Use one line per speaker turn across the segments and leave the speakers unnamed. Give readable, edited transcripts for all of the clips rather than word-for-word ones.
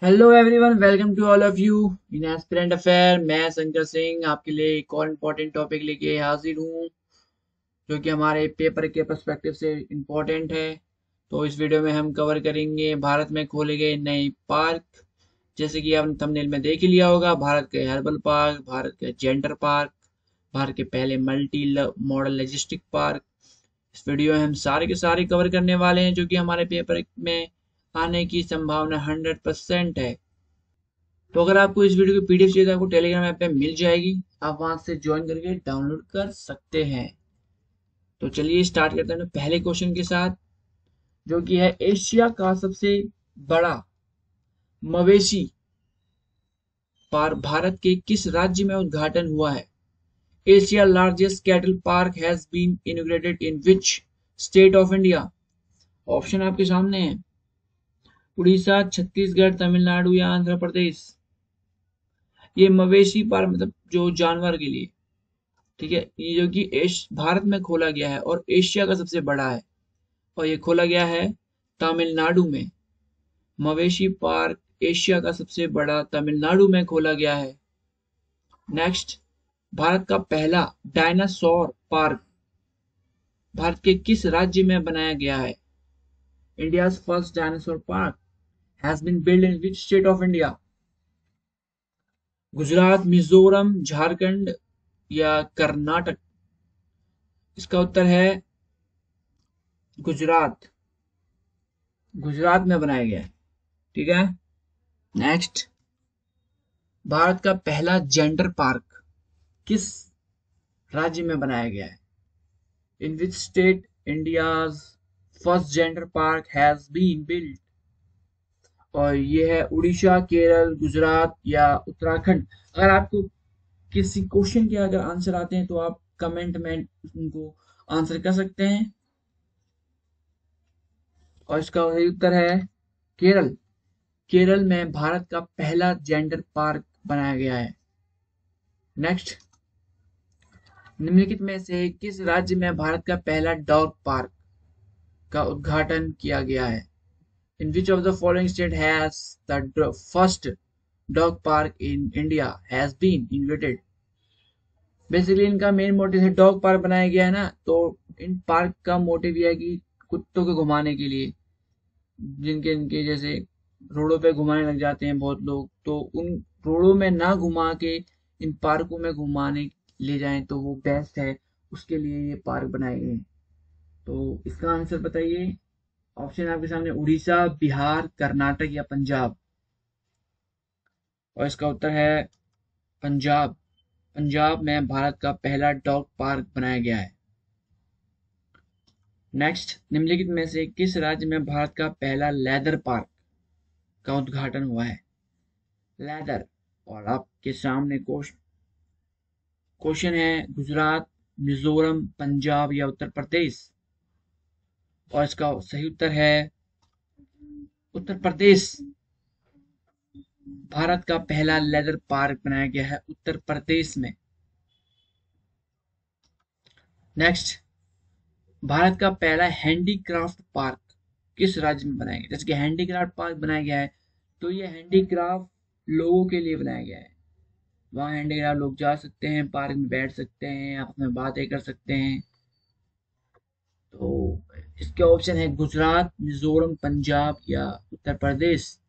Hello everyone, welcome to all of you in aspirant affair. मैं शंकर सिंह आपके लिए एक और इम्पोर्टेंट टॉपिक लेके हाजिर हूँ, जो कि हमारे पेपर के पर्सपेक्टिव से इम्पोर्टेंट है। तो इस वीडियो में हम कवर करेंगे भारत में खोले गए नए पार्क। जैसे कि आपने थंबनेल में देख ही लिया होगा, भारत के हर्बल पार्क, भारत के जेंडर पार्क, भारत के पहले मल्टी मॉडल लॉजिस्टिक पार्क। इस वीडियो में हम सारे के सारे कवर करने वाले हैं, जो कि हमारे पेपर में आने की संभावना 100% है। तो अगर आपको इस वीडियो की पीडीएफ चाहिए तो आपको टेलीग्राम ऐप पे मिल जाएगी, आप वहां से ज्वाइन करके डाउनलोड कर सकते हैं। तो चलिए स्टार्ट करते हैं पहले क्वेश्चन के साथ, जो कि है एशिया का सबसे बड़ा मवेशी पार्क भारत के किस राज्य में उद्घाटन हुआ है? Asia largest cattle park has been inaugurated in which state of India? Option आपके सामने है, उड़ीसा, छत्तीसगढ़, तमिलनाडु या आंध्र प्रदेश। ये मवेशी पार्क मतलब जो जानवर के लिए, ठीक है, ये जो कि भारत में खोला गया है और एशिया का सबसे बड़ा है, और ये खोला गया है तमिलनाडु में। मवेशी पार्क एशिया का सबसे बड़ा तमिलनाडु में खोला गया है। नेक्स्ट, भारत का पहला डायनासोर पार्क भारत के किस राज्य में बनाया गया है? India's first dinosaur park has been build in which state of India? Gujarat, Mizoram, Jharkhand या कर्नाटक? इसका उत्तर है गुजरात। गुजरात में बनाया गया है, ठीक है। नेक्स्ट, भारत का पहला जेंडर पार्क किस राज्य में बनाया गया है? In which state India's first gender park has been built? और ये है उड़ीसा, केरल, गुजरात या उत्तराखंड। अगर आपको किसी क्वेश्चन के अगर आंसर आते हैं तो आप कमेंट में उनको आंसर कर सकते हैं। और इसका सही उत्तर है केरल। केरल में भारत का पहला जेंडर पार्क बनाया गया है। नेक्स्ट, निम्नलिखित में से किस राज्य में भारत का पहला डॉग पार्क का उद्घाटन किया गया है? In which of the following state has the first dog park in India has been invented? Basically इनका मेन मोटिव है, डॉग पार्क बनाया गया है ना, तो इन पार्क का मोटिव यह है कि कुत्तों को घुमाने के लिए, जिनके इनके जैसे रोडों पे घुमाने लग जाते हैं बहुत लोग, तो उन रोडों में ना घुमा के इन पार्कों में घुमाने ले जाएं तो वो बेस्ट है। उसके लिए ये पार्क बनाए गए हैं। तो इसका आंसर बताइए। ऑप्शन आपके सामने, उड़ीसा, बिहार, कर्नाटक या पंजाब। और इसका उत्तर है पंजाब। पंजाब में भारत का पहला डॉग पार्क बनाया गया है। नेक्स्ट, निम्नलिखित में से किस राज्य में भारत का पहला लेदर पार्क का उद्घाटन हुआ है? लेदर, और आपके सामने क्वेश्चन है, गुजरात, मिजोरम, पंजाब या उत्तर प्रदेश। और इसका सही उत्तर है उत्तर प्रदेश। भारत का पहला लेदर पार्क बनाया गया है उत्तर प्रदेश में। नेक्स्ट, भारत का पहला हैंडीक्राफ्ट पार्क किस राज्य में बनाया गया? जैसे कि हैंडीक्राफ्ट पार्क बनाया गया है, तो ये हैंडीक्राफ्ट लोगों के लिए बनाया गया है। वहाँ हैंडीक्राफ्ट लोग जा सकते हैं, पार्क में बैठ सकते हैं, आपस में बातें कर सकते हैं। तो इसके ऑप्शन है गुजरात, मिजोरम, पंजाब या उत्तर प्रदेश।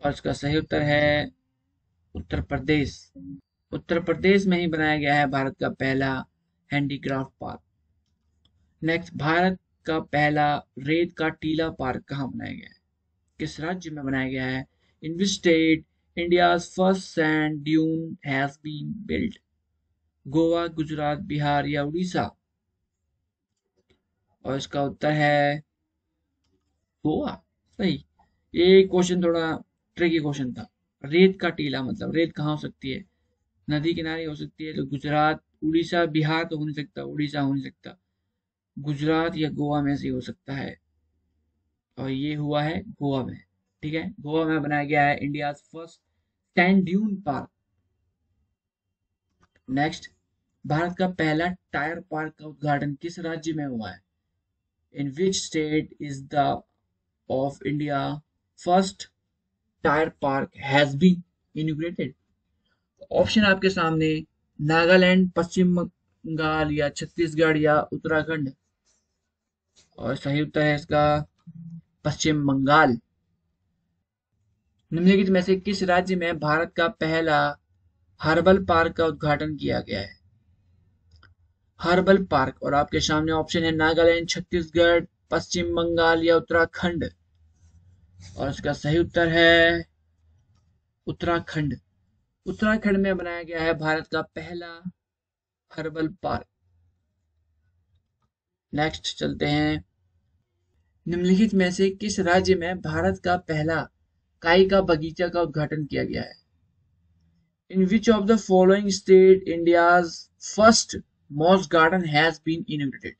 और इसका सही उत्तर है उत्तर प्रदेश। उत्तर प्रदेश में ही बनाया गया है भारत का पहला हैंडीक्राफ्ट पार्क। नेक्स्ट, भारत का पहला रेत का टीला पार्क कहाँ बनाया गया है? किस राज्य में बनाया गया है? In which state India's first sand dune has been built? Goa, Gujarat, Bihar या उड़ीसा? और इसका उत्तर है गोवा। सही। ये क्वेश्चन थोड़ा ट्रिकी क्वेश्चन था। रेत का टीला मतलब रेत कहाँ हो सकती है? नदी किनारे हो सकती है, तो गुजरात, उड़ीसा, बिहार तो हो नहीं सकता, उड़ीसा हो नहीं सकता, गुजरात या गोवा में से हो सकता है। और ये हुआ है गोवा में। ठीक है, गोवा में बनाया गया है India first sand dune park. Next, Bharat का पहला टायर पार्क का उद्घाटन किस राज्य में हुआ है? In which state is the of India first tyre park has been inaugurated? Option आपके सामने, नागालैंड, पश्चिम बंगाल या छत्तीसगढ़ या उत्तराखंड। और सही उत्तर है इसका पश्चिम बंगाल। निम्नलिखित में से किस राज्य में भारत का पहला हर्बल पार्क का उद्घाटन किया गया है? हर्बल पार्क, और आपके सामने ऑप्शन है नागालैंड, छत्तीसगढ़, पश्चिम बंगाल या उत्तराखंड। और इसका सही उत्तर है उत्तराखंड। उत्तराखंड में बनाया गया है भारत का पहला हर्बल पार्क। नेक्स्ट चलते हैं, निम्नलिखित में से किस राज्य में भारत का पहला काई का बगीचा का उद्घाटन किया गया है? In which of the following state India's first moss garden has been inaugurated?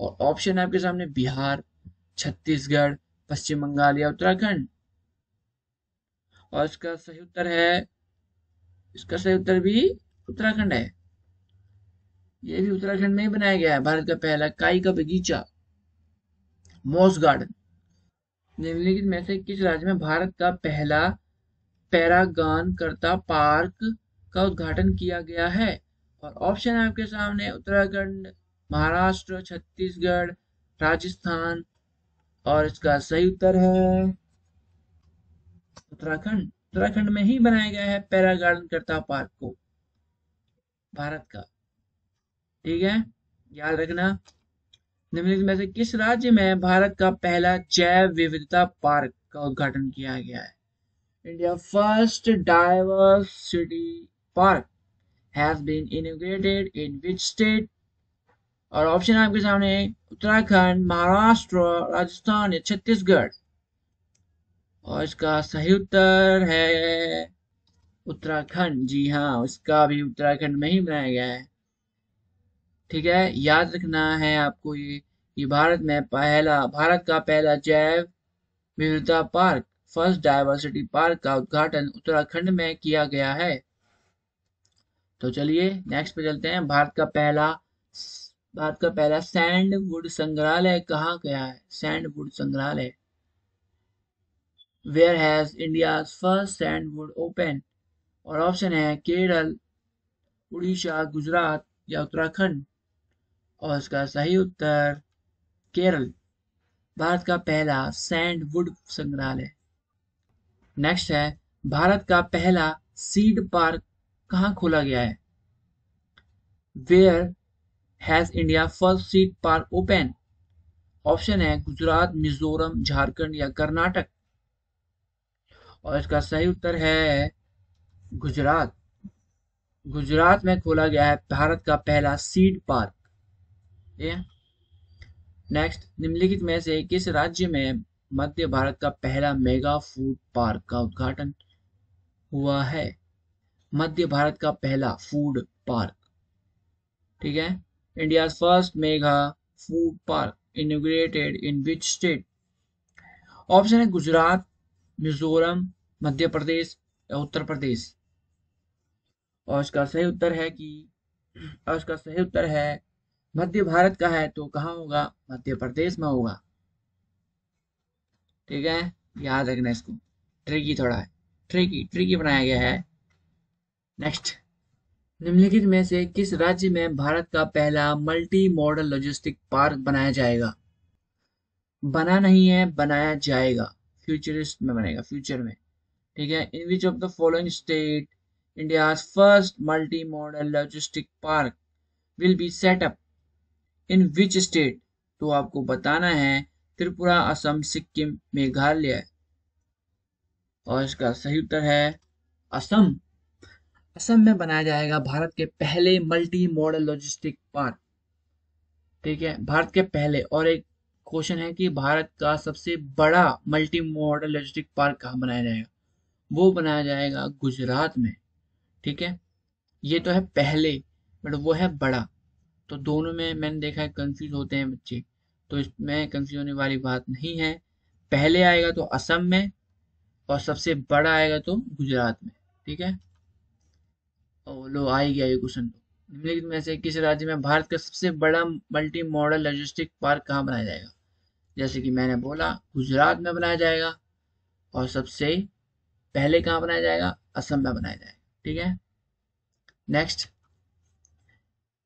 और ऑप्शन है आपके सामने, बिहार, छत्तीसगढ़, पश्चिम बंगाल या उत्तराखंड। और इसका सही उत्तर भी उत्तराखंड है। ये भी उत्तराखंड में ही बनाया गया है भारत का पहला काई का बगीचा, मॉस गार्डन। निम्नलिखित में से किस राज्य में भारत का पहला पैरागॉन करता पार्क का उद्घाटन किया गया है? और ऑप्शन है आपके सामने, उत्तराखंड, महाराष्ट्र, छत्तीसगढ़, राजस्थान। और इसका सही उत्तर है उत्तराखंड। उत्तराखंड में ही बनाया गया है पैरागॉन करता पार्क को भारत का। ठीक है, याद रखना। निम्नलिखित में से किस राज्य में भारत का पहला जैव विविधता पार्क का उद्घाटन किया गया है? India first diversity park has been inaugurated in which state? और ऑप्शन आपके सामने, उत्तराखंड, महाराष्ट्र, राजस्थान या छत्तीसगढ़। और इसका सही उत्तर है उत्तराखंड। जी हाँ, उसका भी उत्तराखंड में ही बनाया गया है। ठीक है, याद रखना है आपको ये भारत का पहला जैव विविधता पार्क, फर्स्ट डायवर्सिटी पार्क का उद्घाटन उत्तराखंड में किया गया है। तो चलिए नेक्स्ट पे चलते हैं। भारत का पहला सैंडवुड संग्रहालय कहाँ गया है? सैंडवुड संग्रहालय, where has India first sandalwood open? और ऑप्शन है केरल, उड़ीसा, गुजरात या उत्तराखंड। और इसका सही उत्तर केरल, भारत का पहला सैंडवुड संग्रहालय। नेक्स्ट है, भारत का पहला सीड पार्क कहाँ खोला गया है? Where has India first seed park open? Option है गुजरात, मिजोरम, झारखंड या कर्नाटक। और इसका सही उत्तर है गुजरात। गुजरात में खोला गया है भारत का पहला सीड पार्क। नेक्स्ट, निम्नलिखित में से किस राज्य में मध्य भारत का पहला मेगा फूड पार्क का उद्घाटन हुआ है? मध्य भारत का पहला फूड पार्क। ठीक है, India first mega food park inaugurated in which state? Option है गुजरात, मिजोरम, मध्य प्रदेश या उत्तर प्रदेश। और इसका सही उत्तर है मध्य भारत का है तो कहाँ होगा? मध्य प्रदेश में होगा। ठीक है, याद रखना इसको, ट्रिकी थोड़ा है, ट्रिकी बनाया गया है। नेक्स्ट, निम्नलिखित में से किस राज्य में भारत का पहला मल्टी मॉडल लॉजिस्टिक पार्क बनाया जाएगा? बना नहीं है, बनाया जाएगा, फ्यूचरिस्ट में बनेगा, फ्यूचर में। ठीक है, in which of the following state India first multi modal logistic park will be set up? In which state? तो आपको बताना है त्रिपुरा, असम, सिक्किम, मेघालय। और इसका सही उत्तर है असम। असम में बनाया जाएगा भारत के पहले मल्टी मॉडल लॉजिस्टिक पार्क। ठीक है, भारत के पहले। और एक क्वेश्चन है कि भारत का सबसे बड़ा मल्टी मॉडल लॉजिस्टिक पार्क कहाँ बनाया जाएगा? वो बनाया जाएगा गुजरात में। ठीक है, ये तो है पहले, बट वो है बड़ा। तो दोनों में मैंने देखा है कंफ्यूज होते हैं बच्चे, तो इसमें कंफ्यूज होने वाली बात नहीं है। पहले आएगा तो असम में, और सबसे बड़ा आएगा तो गुजरात में। ठीक है, लो आ ही गया ये क्वेश्चन। निम्नलिखित में से किस राज्य में भारत का सबसे बड़ा मल्टी मॉडल लॉजिस्टिक पार्क कहाँ बनाया जाएगा? जैसे कि मैंने बोला गुजरात में बनाया जाएगा, और सबसे पहले कहाँ बनाया जाएगा, असम में बनाया जाएगा। ठीक है, नेक्स्ट,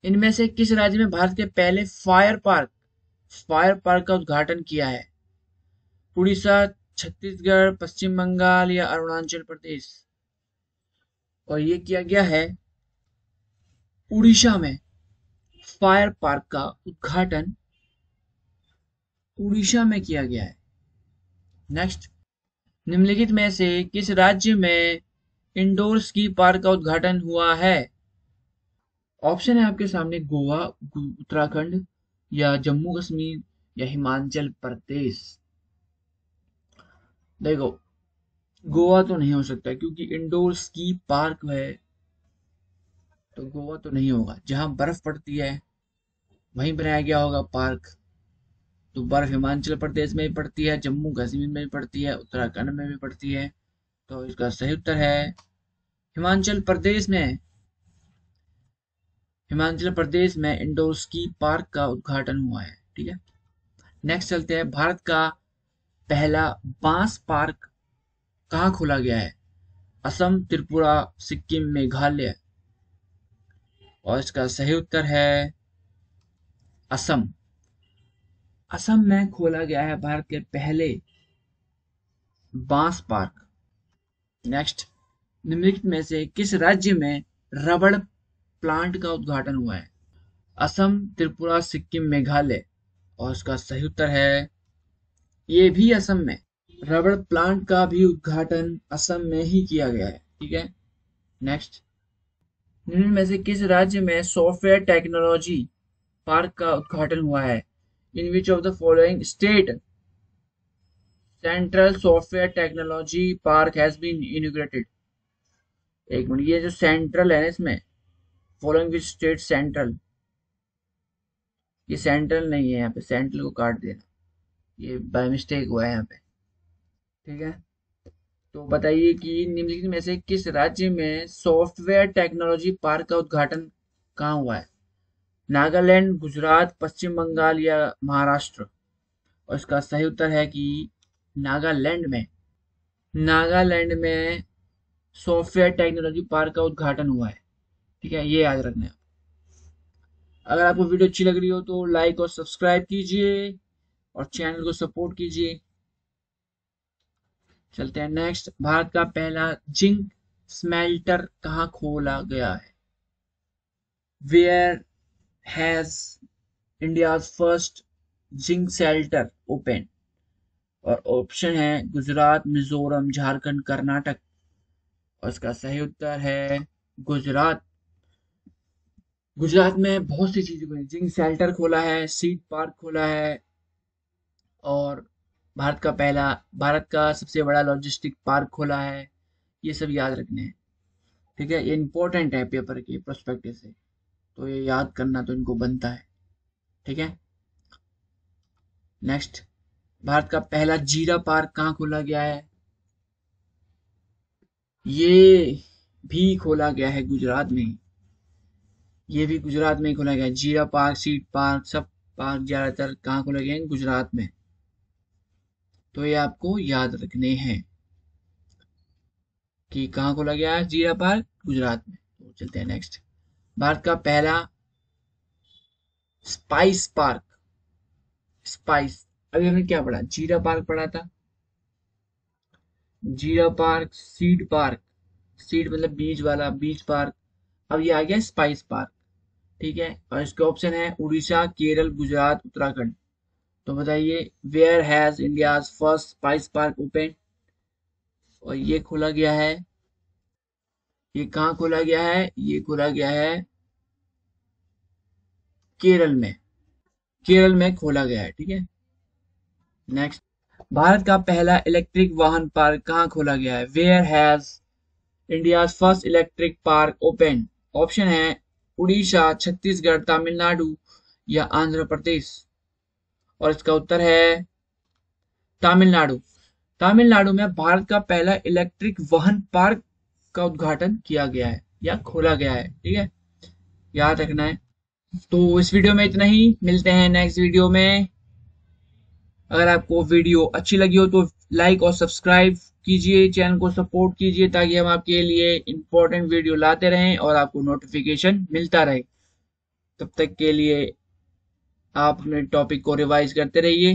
इनमें से किस राज्य में भारत के पहले फायर पार्क का उद्घाटन किया है? उड़ीसा, छत्तीसगढ़, पश्चिम बंगाल या अरुणाचल प्रदेश? और ये किया गया है उड़ीसा में। फायर पार्क का उद्घाटन उड़ीसा में किया गया है। नेक्स्ट, निम्नलिखित में से किस राज्य में इंडोर स्की पार्क का उद्घाटन हुआ है? ऑप्शन है आपके सामने, गोवा, उत्तराखंड या जम्मू कश्मीर या हिमाचल प्रदेश। देखो, गोवा तो नहीं हो सकता क्योंकि इंडोर स्की पार्क है, तो गोवा तो नहीं होगा। जहां बर्फ पड़ती है वहीं बनाया गया होगा पार्क। तो बर्फ हिमाचल प्रदेश में भी पड़ती है, जम्मू कश्मीर में भी पड़ती है, उत्तराखंड में भी पड़ती है। तो इसका सही उत्तर है हिमाचल प्रदेश में। हिमाचल प्रदेश में इंडोर स्की पार्क का उद्घाटन हुआ है। ठीक है, नेक्स्ट चलते हैं। भारत का पहला बांस पार्क कहाँ खोला गया है? असम, त्रिपुरा, सिक्किम, मेघालय? और इसका सही उत्तर है असम। असम में खोला गया है भारत के पहले बांस पार्क। नेक्स्ट, निम्नलिखित में से किस राज्य में रबड़ प्लांट का उद्घाटन हुआ है? असम, त्रिपुरा, सिक्किम, मेघालय? और इसका सही उत्तर है ये भी असम में। रबड़ प्लांट का भी उद्घाटन असम में ही किया गया है। ठीक है, नेक्स्ट, निम्न में से किस राज्य में सॉफ्टवेयर टेक्नोलॉजी पार्क का उद्घाटन हुआ है? In which of the following state central software technology park has been inaugurated? एक मिनट, ये जो सेंट्रल है इसमें, फॉलोइंग विच स्टेट सेंट्रल, ये सेंट्रल नहीं है, यहाँ पे सेंट्रल को काट देना, ये बाय मिस्टेक हुआ है यहाँ पे। ठीक है, तो बताइए कि निम्नलिखित में से किस राज्य में सॉफ्टवेयर टेक्नोलॉजी पार्क का उद्घाटन कहाँ हुआ है? नागालैंड, गुजरात, पश्चिम बंगाल या महाराष्ट्र? और इसका सही उत्तर है कि नागालैंड में। नागालैंड में सॉफ्टवेयर टेक्नोलॉजी पार्क का उद्घाटन हुआ है। ठीक है, ये याद रखना है। अगर आपको वीडियो अच्छी लग रही हो तो लाइक और सब्सक्राइब कीजिए और चैनल को सपोर्ट कीजिए। चलते हैं नेक्स्ट। भारत का पहला जिंक स्मेल्टर कहाँ खोला गया है? Where has India's first zinc shelter open? और ऑप्शन है गुजरात, मिजोरम, झारखंड, कर्नाटक? और इसका सही उत्तर है गुजरात। गुजरात में बहुत सी चीजें बनी, जिंक शेल्टर खोला है, सीड पार्क खोला है, और भारत का सबसे बड़ा लॉजिस्टिक पार्क खोला है। ये सब याद रखने हैं। ठीक है, ये इंपॉर्टेंट है पेपर के पर्सपेक्टिव से, तो ये याद करना तो इनको बनता है। ठीक है, नेक्स्ट, भारत का पहला जीरा पार्क कहाँ खोला गया है? ये भी खोला गया है गुजरात में ही। ये भी गुजरात में ही खोला गया है। जीरा पार्क, सीड पार्क, सब पार्क ज्यादातर कहाँ खोला गया है? गुजरात में। तो ये आपको याद रखने हैं कि कहाँ खोला गया है जीरा पार्क, गुजरात में। तो चलते हैं नेक्स्ट। भारत का पहला स्पाइस पार्क, स्पाइस, अभी हमने क्या पढ़ा? जीरा पार्क पढ़ा था, जीरा पार्क, सीड पार्क, सीड मतलब बीज वाला, बीज पार्क। अब ये आ गया स्पाइस पार्क। ठीक है, और इसके ऑप्शन है उड़ीसा, केरल, गुजरात, उत्तराखंड। तो बताइए, where has India's first spice park open? और ये खोला गया है, ये कहाँ खोला गया है? ये खोला गया है केरल में। केरल में खोला गया है। ठीक है, नेक्स्ट, भारत का पहला इलेक्ट्रिक वाहन पार्क कहाँ खोला गया है? Where has India's first electric park open? Option है उड़ीसा, छत्तीसगढ़, तमिलनाडु या आंध्र प्रदेश? और इसका उत्तर है तमिलनाडु। तमिलनाडु में भारत का पहला इलेक्ट्रिक वाहन पार्क का उद्घाटन किया गया है या खोला गया है। ठीक है, याद रखना है। तो इस वीडियो में इतना ही, मिलते हैं नेक्स्ट वीडियो में। अगर आपको वीडियो अच्छी लगी हो तो लाइक और सब्सक्राइब कीजिए, चैनल को सपोर्ट कीजिए ताकि हम आपके लिए इम्पोर्टेंट वीडियो लाते रहें और आपको नोटिफिकेशन मिलता रहे। तब तक के लिए आप अपने टॉपिक को रिवाइज करते रहिए।